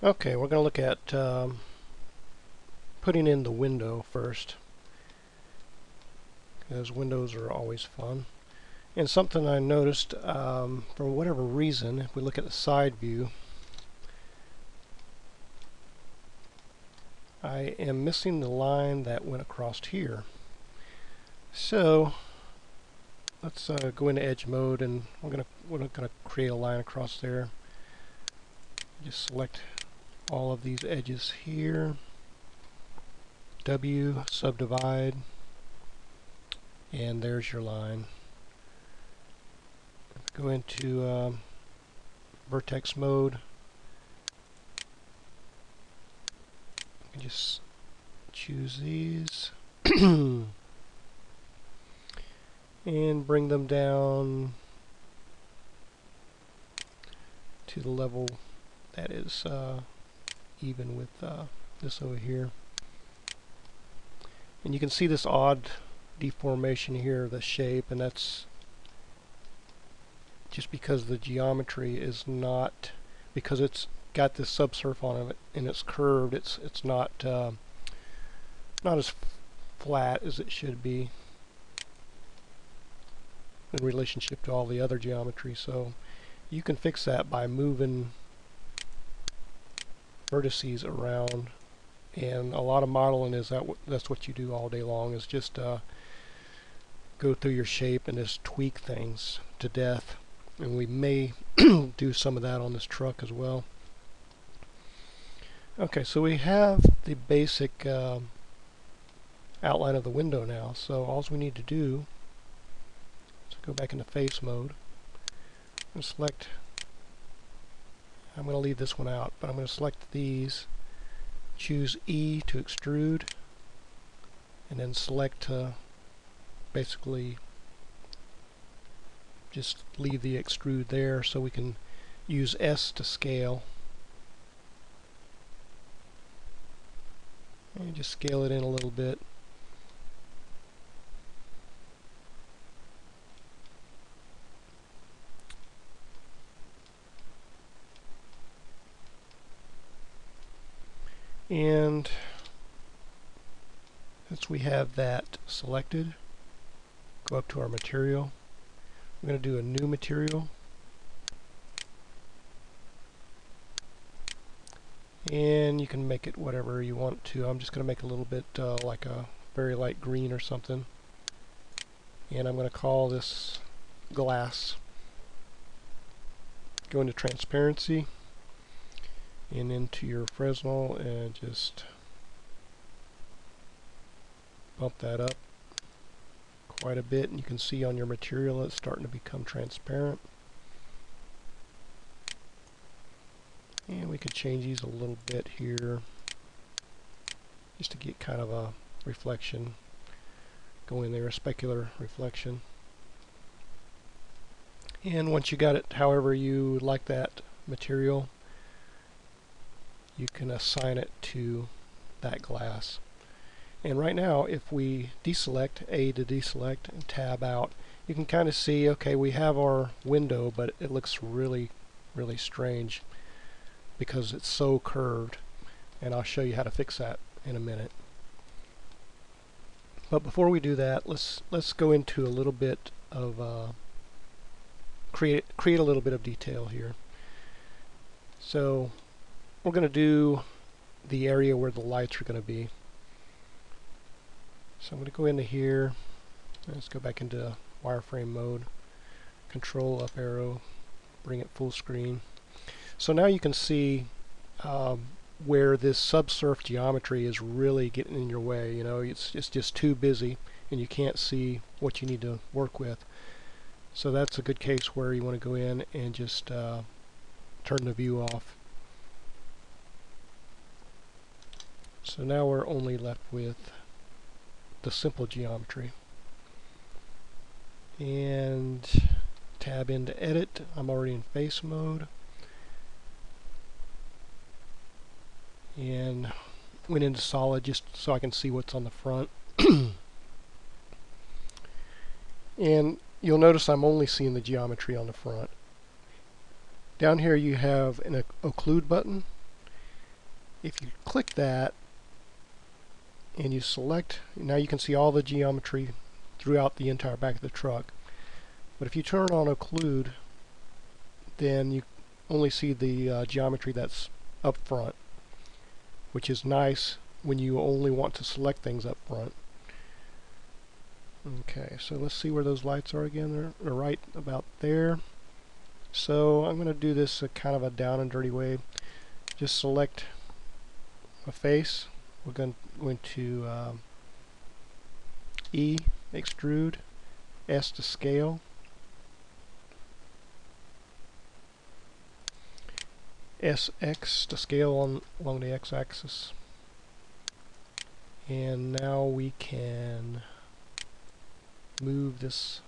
Okay, we're going to look at putting in the window first, because windows are always fun. And something I noticed, for whatever reason, if we look at the side view, I am missing the line that went across here. So let's go into edge mode, and we're gonna create a line across there. Just select all of these edges here. W, subdivide, and there's your line. Go into vertex mode. You just choose these and bring them down to the level that is even with this over here. And you can see this odd deformation here of the shape, and that's just because the geometry is not, because it's got this subsurf on it and it's curved, it's not not as flat as it should be in relationship to all the other geometry. So you can fix that by moving vertices around, and a lot of modeling is that's what you do all day long, is just go through your shape and just tweak things to death. And we may do some of that on this truck as well. Okay, so we have the basic outline of the window now. So all we need to do is go back into face mode and select, I'm going to leave this one out, but I'm going to select these, choose E to extrude, and then select to basically just leave the extrude there, so we can use S to scale. And just scale it in a little bit. And since we have that selected, go up to our material. We're going to do a new material. And you can make it whatever you want to. I'm just going to make a little bit like a very light green or something. And I'm going to call this glass. Go into transparency and into your Fresnel and just bump that up quite a bit, and you can see on your material it's starting to become transparent. And we could change these a little bit here just to get kind of a reflection going there, a specular reflection. And once you got it however you like that material, you can assign it to that glass. And right now, if we deselect, A to deselect, and tab out, you can kind of see, okay, we have our window, but it looks really, really strange because it's so curved. And I'll show you how to fix that in a minute. But before we do that, let's go into a little bit of create a little bit of detail here. So we're going to do the area where the lights are going to be. So I'm going to go into here. Let's go back into wireframe mode. Control up arrow, bring it full screen. So now you can see where this subsurf geometry is really getting in your way. You know, it's just too busy, and you can't see what you need to work with. So that's a good case where you want to go in and just turn the view off. So now we're only left with the simple geometry. And tab into edit. I'm already in face mode. And went into solid just so I can see what's on the front. And you'll notice I'm only seeing the geometry on the front. Down here you have an occlude button, if you click that and you select, now you can see all the geometry throughout the entire back of the truck. But if you turn on occlude, then you only see the geometry that's up front, which is nice when you only want to select things up front. Okay, so let's see where those lights are again. They're right about there. So I'm going to do this kind of a down and dirty way. Just select a face. We're going to E, extrude, S to scale, SX to scale along the x-axis. And now we can move this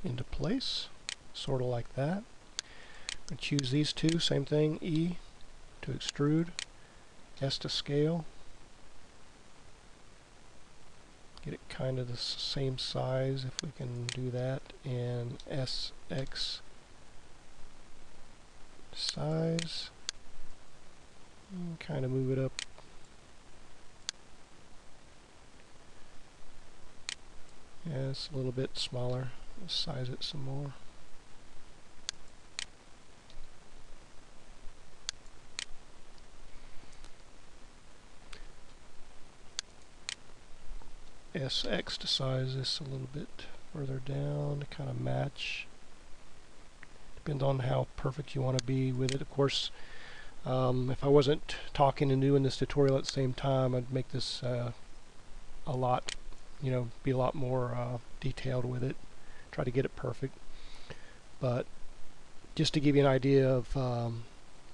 into place, sort of like that. And choose these two, same thing, E to extrude, S to scale. Get it kind of the same size if we can do that, and SX size. And kind of move it up. Yeah, it's a little bit smaller. Let's size it some more. SX to size this a little bit further down to kind of match. Depends on how perfect you want to be with it. Of course, if I wasn't talking and doing this tutorial at the same time, I'd make this a lot, be a lot more detailed with it. Try to get it perfect. But just to give you an idea of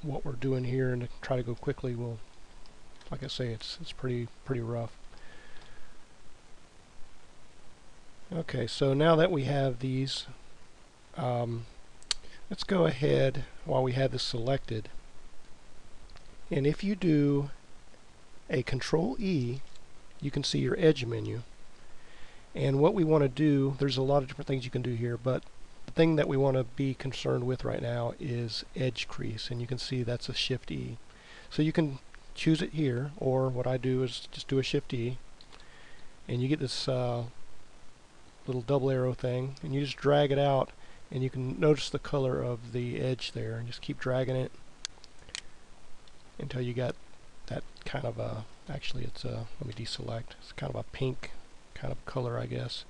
what we're doing here and to try to go quickly, well, like I say, it's pretty rough. Okay, so now that we have these, let's go ahead while we have this selected. And if you do a Control E, you can see your edge menu. And what we want to do, there's a lot of different things you can do here, but the thing that we want to be concerned with right now is edge crease, and you can see that's a Shift E. So you can choose it here, or what I do is just do a Shift E, and you get this little double arrow thing, and you just drag it out, and you can notice the color of the edge there, and just keep dragging it until you got that kind of a, actually it's a, let me deselect, it's kind of a pink kind of color, I guess.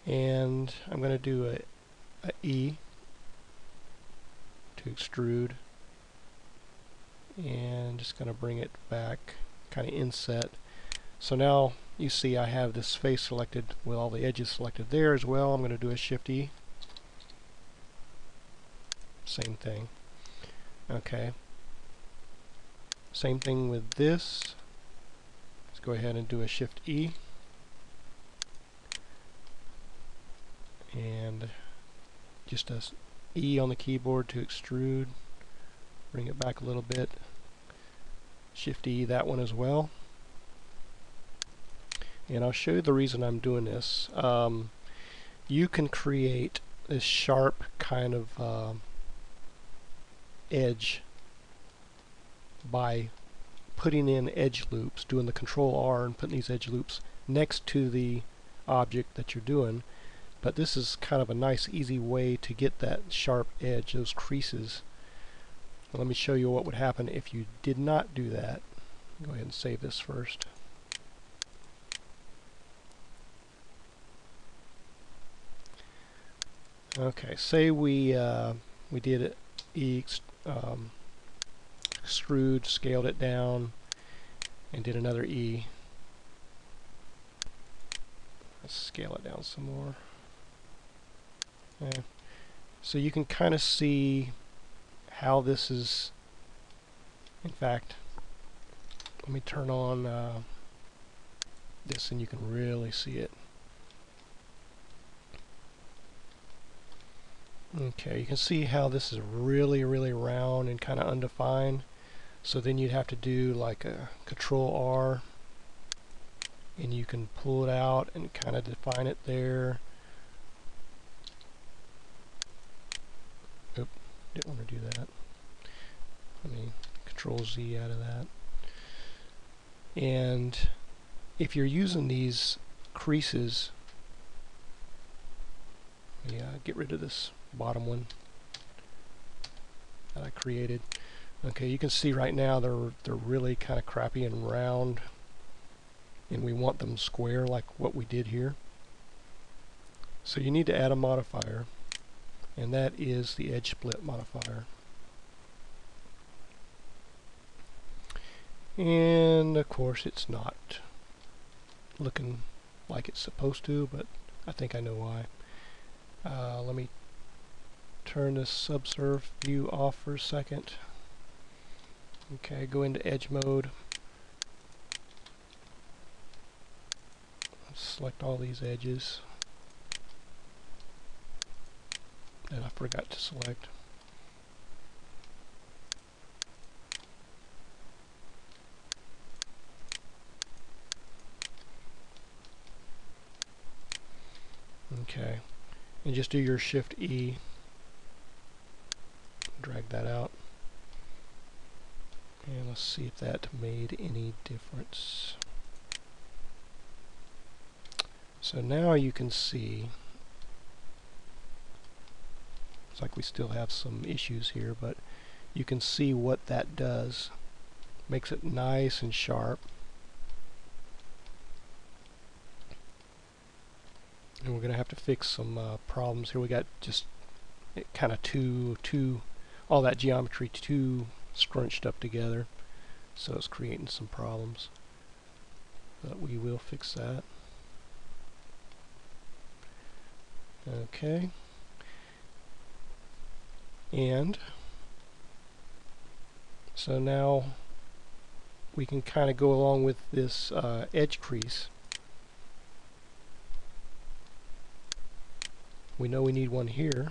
And I'm going to do a E to extrude, and just going to bring it back, kind of inset. So now you see I have this face selected with all the edges selected there as well. I'm going to do a Shift E. Same thing. Okay. Same thing with this. Let's go ahead and do a Shift E. And just a E on the keyboard to extrude. Bring it back a little bit. Shift E that one as well. And I'll show you the reason I'm doing this. You can create this sharp kind of edge by putting in edge loops, doing the Control R and putting these edge loops next to the object that you're doing. But this is kind of a nice easy way to get that sharp edge, those creases. Let me show you what would happen if you did not do that. Go ahead and save this first. Okay, say we did it, extrude, scaled it down, and did another E. Let's scale it down some more. Yeah. So you can kind of see how this is, in fact, let me turn on this and you can really see it. Okay, you can see how this is really round and kind of undefined. So then you'd have to do like a Control R and you can pull it out and kind of define it there. Oop, didn't want to do that. Let me Control Z out of that. And if you're using these creases, get rid of this bottom one that I created. Okay, you can see right now they're really kind of crappy and round, and we want them square like what we did here. So you need to add a modifier, and that is the edge split modifier. And of course it's not looking like it's supposed to, but I think I know why. Let me turn this subsurf view off for a second. Okay, go into edge mode. Select all these edges that I forgot to select. Okay, and just do your Shift E, drag that out, and let's see if that made any difference. So now you can see, it's like we still have some issues here, but you can see what that does. Makes it nice and sharp. And we're going to have to fix some problems here. We got just kind of all that geometry too scrunched up together, so it's creating some problems. But we will fix that. Okay. And so now we can kind of go along with this edge crease. We know we need one here,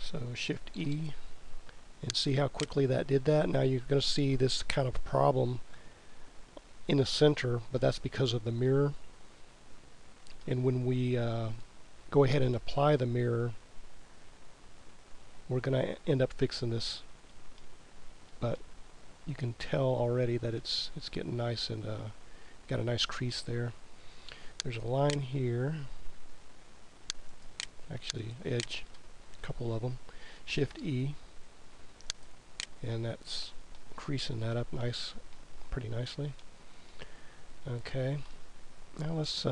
so Shift E, and see how quickly that did that. Now you're going to see this kind of problem in the center, but that's because of the mirror. And when we go ahead and apply the mirror, we're going to end up fixing this. But you can tell already that it's getting nice and got a nice crease there. There's a line here. Actually, edge, a couple of them. Shift E, and that's creasing that up pretty nicely. Okay, now let's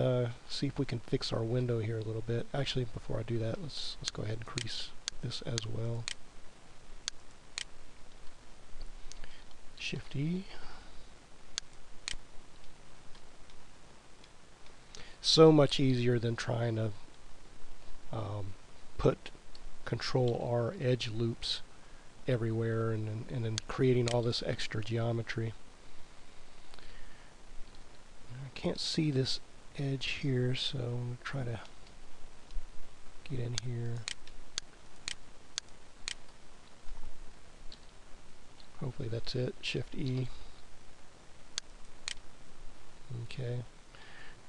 see if we can fix our window here a little bit. Actually, before I do that, let's go ahead and crease this as well. Shift E. So much easier than trying to put Control R edge loops everywhere and then creating all this extra geometry. I can't see this edge here, so I'm going to try to get in here. Hopefully that's it. Shift E. Okay.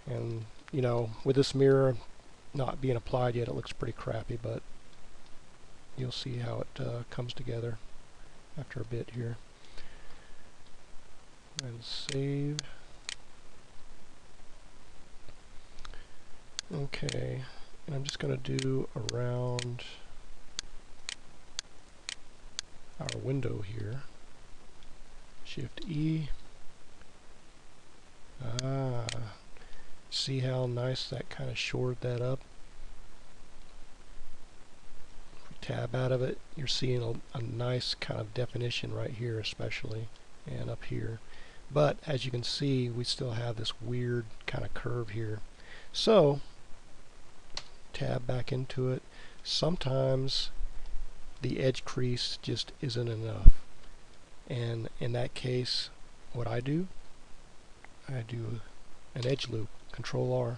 And you know, with this mirror not being applied yet, it looks pretty crappy, but you'll see how it comes together after a bit here. And save. Okay, and I'm just going to do around our window here. Shift E. See how nice that kind of shored that up? If we tab out of it, you're seeing a nice kind of definition right here especially, and up here. But as you can see, we still have this weird kind of curve here. So, tab back into it. Sometimes the edge crease just isn't enough. And in that case, what I do an edge loop, Control R,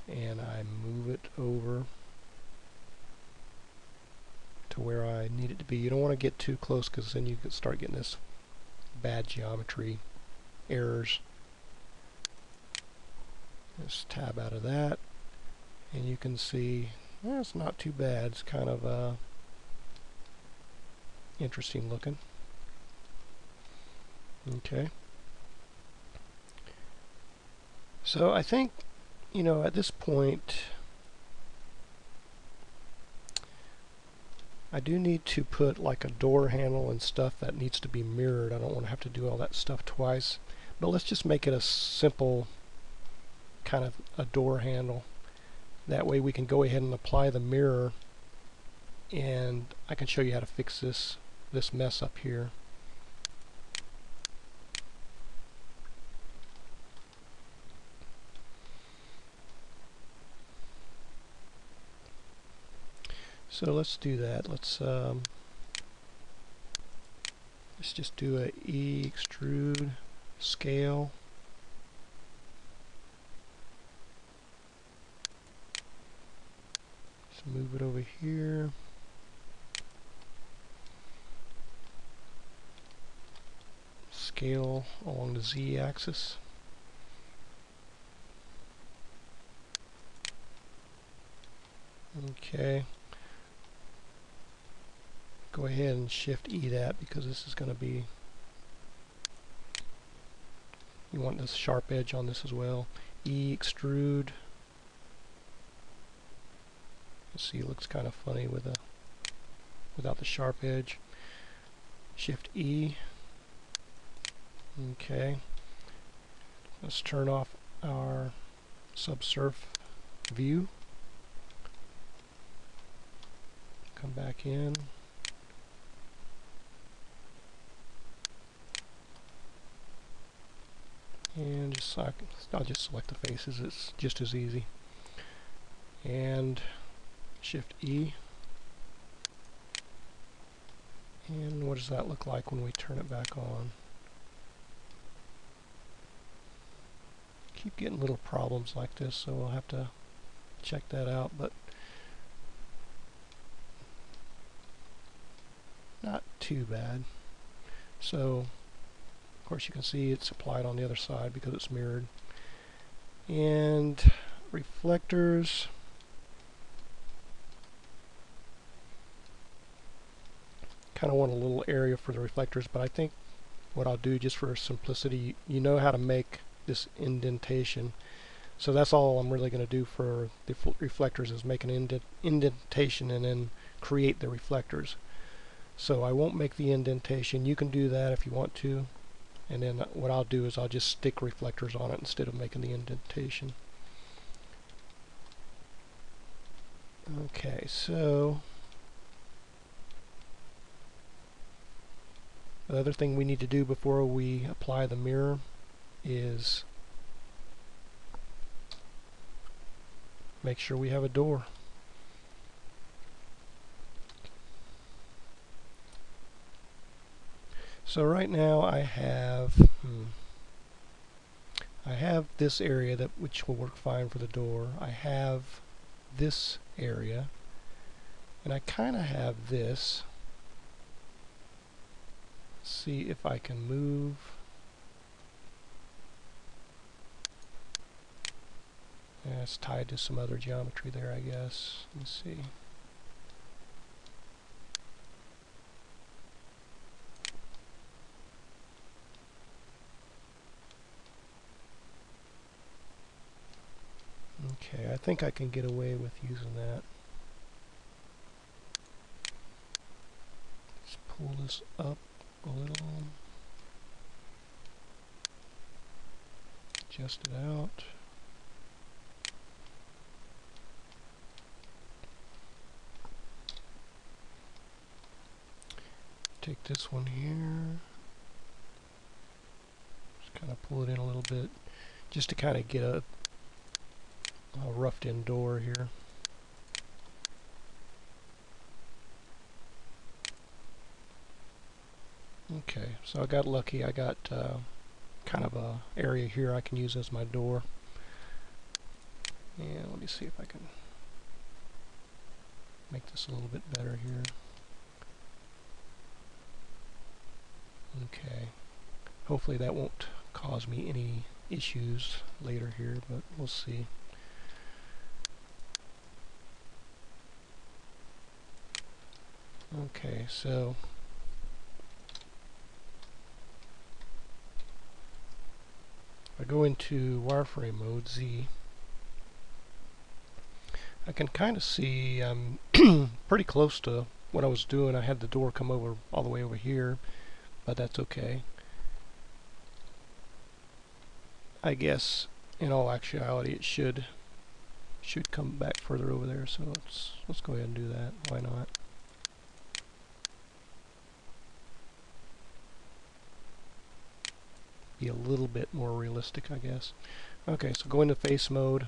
and I move it over to where I need it to be. You don't want to get too close because then you could start getting this bad geometry errors. Just tab out of that, and you can see it's not too bad. It's kind of interesting looking. Okay. So I think, you know, at this point, I do need to put like a door handle and stuff that needs to be mirrored. I don't want to have to do all that stuff twice. But let's just make it a simple kind of a door handle. That way we can go ahead and apply the mirror, and I can show you how to fix this mess up here. So let's do that. Let's just do a E extrude scale. Let's move it over here. Scale along the Z axis. Okay. Go ahead and Shift E that, because this is going to be, you want this sharp edge on this as well. E extrude. Let's see, it looks kind of funny with without the sharp edge. Shift E. Okay. Let's turn off our subsurf view. Come back in. And I'll just select the faces, it's just as easy. And Shift E. And what does that look like when we turn it back on? Keep getting little problems like this, so we'll have to check that out, but not too bad. So of course you can see it's applied on the other side because it's mirrored. And reflectors, kind of want a little area for the reflectors, but I think what I'll do, just for simplicity, you know how to make this indentation. So that's all I'm really going to do for the reflectors, is make an indentation and then create the reflectors. So I won't make the indentation. You can do that if you want to. And then what I'll do is I'll just stick reflectors on it instead of making the indentation. Okay, so the other thing we need to do before we apply the mirror is make sure we have a door. So right now I have this area which will work fine for the door. I have this area, and I kind of have this. Let's see if I can move. Yeah, it's tied to some other geometry there, I guess. Let's see. Okay, I think I can get away with using that. Let's pull this up a little. Adjust it out. Take this one here. Just kind of pull it in a little bit, just to kind of get a roughed in door here. Okay, so I got lucky. I got kind of a area here I can use as my door. And let me see if I can make this a little bit better here. Okay, hopefully that won't cause me any issues later here, but we'll see. Okay, so I go into wireframe mode, Z, I can kind of see I'm pretty close to what I was doing. I had the door come over all the way over here, but that's okay. I guess in all actuality it should come back further over there, so let's go ahead and do that. Why not? Be a little bit more realistic, I guess. Okay, so go into face mode,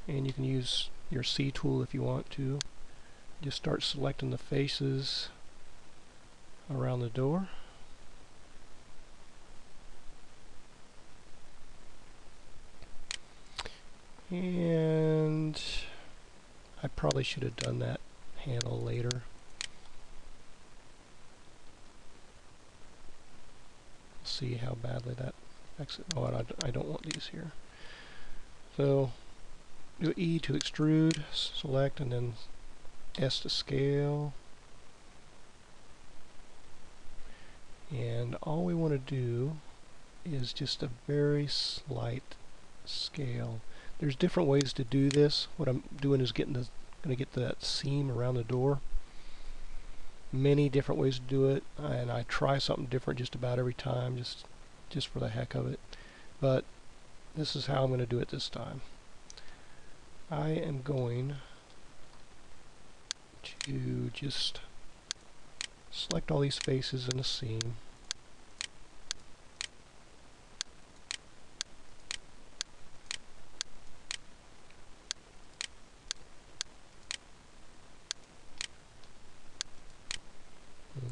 and you can use your C tool if you want to. Just start selecting the faces around the door. And I probably should have done that handle later. See how badly that affects it. Oh, I don't want these here. So do E to extrude, select, and then S to scale. And all we want to do is just a very slight scale. There's different ways to do this. What I'm doing is going to get that seam around the door. Many different ways to do it, and I try something different just about every time, just for the heck of it. But this is how I'm going to do it this time. I am going to just select all these faces in the seam.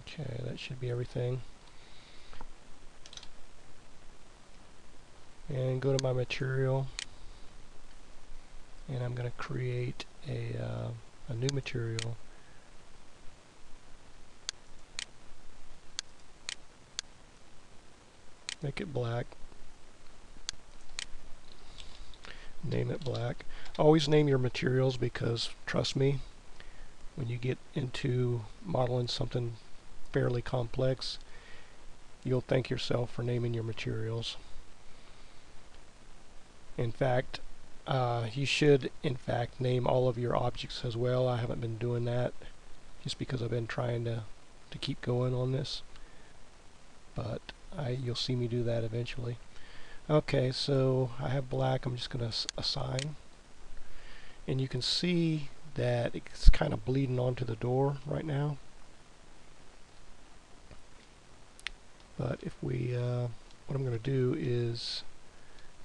Okay, that should be everything. And go to my material, and I'm going to create a new material. Make it black. Name it black. Always name your materials, because trust me, when you get into modeling something fairly complex, you'll thank yourself for naming your materials. In fact, you should name all of your objects as well. I haven't been doing that just because I've been trying to keep going on this, but you'll see me do that eventually. Okay, so I have black. I'm just going to assign, and you can see that it's kind of bleeding onto the door right now. But if we, what I'm going to do is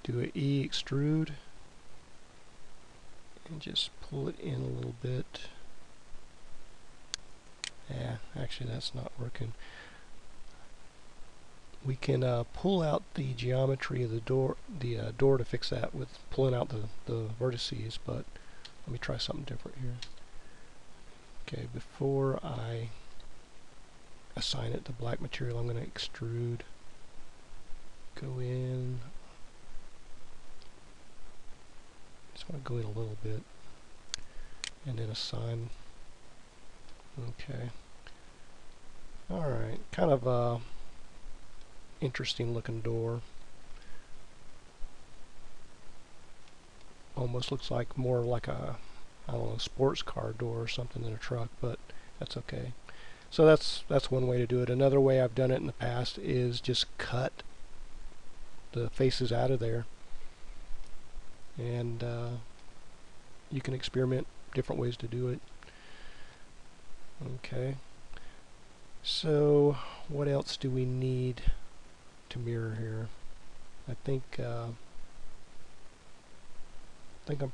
do an E extrude and just pull it in a little bit. Yeah, actually that's not working. We can pull out the geometry of the door to fix that with pulling out the vertices, but let me try something different here. Okay, before I assign it to black material, I'm going to extrude, go in, just want to go in a little bit, and then assign. Okay. Alright, kind of a interesting looking door. Almost looks like more like a, I don't know, sports car door or something than a truck, but that's okay. So that's one way to do it. Another way I've done it in the past is just cut the faces out of there, and you can experiment different ways to do it. Okay, so what else do we need to mirror here? I think I'm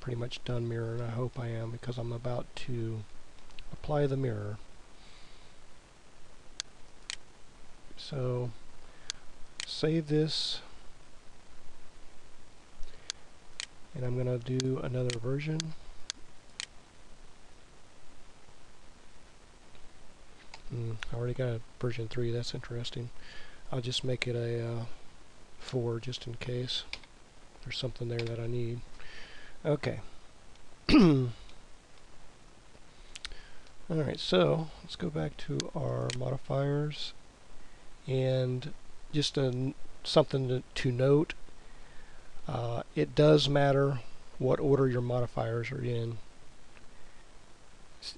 pretty much done mirroring. I hope I am, because I'm about to apply the mirror. So save this, and I'm going to do another version. I already got a version 3, that's interesting. I'll just make it a 4 just in case there's something there that I need. Okay. Alright, so let's go back to our modifiers, and just something to note. It does matter what order your modifiers are in.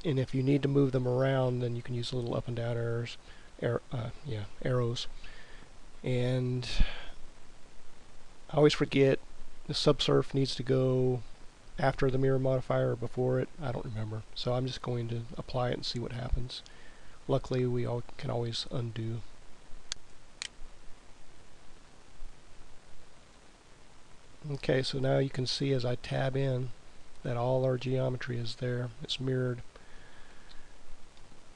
And if you need to move them around, then you can use little up and down arrows. And I always forget the subsurf needs to go after the mirror modifier or before it. I don't remember. So I'm just going to apply it and see what happens. Luckily, we can always undo. Okay, so now you can see as I tab in that all our geometry is there. It's mirrored.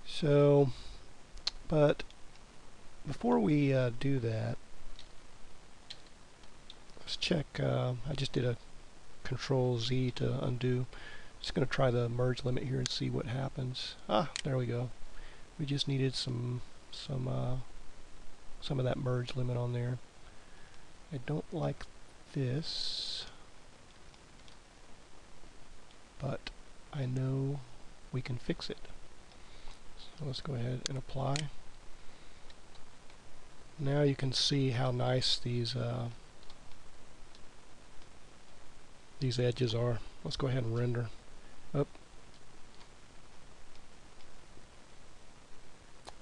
So, but before we do that, let's check. I just did a Control Z to undo. Just going to try the merge limit here and see what happens. Ah, there we go. We just needed some of that merge limit on there. I don't like this, but I know we can fix it. So let's go ahead and apply. Now you can see how nice these edges are. Let's go ahead and render. Oh,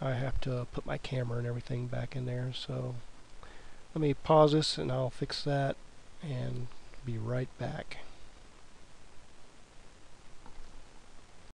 I have to put my camera and everything back in there, so let me pause this and I'll fix that and be right back.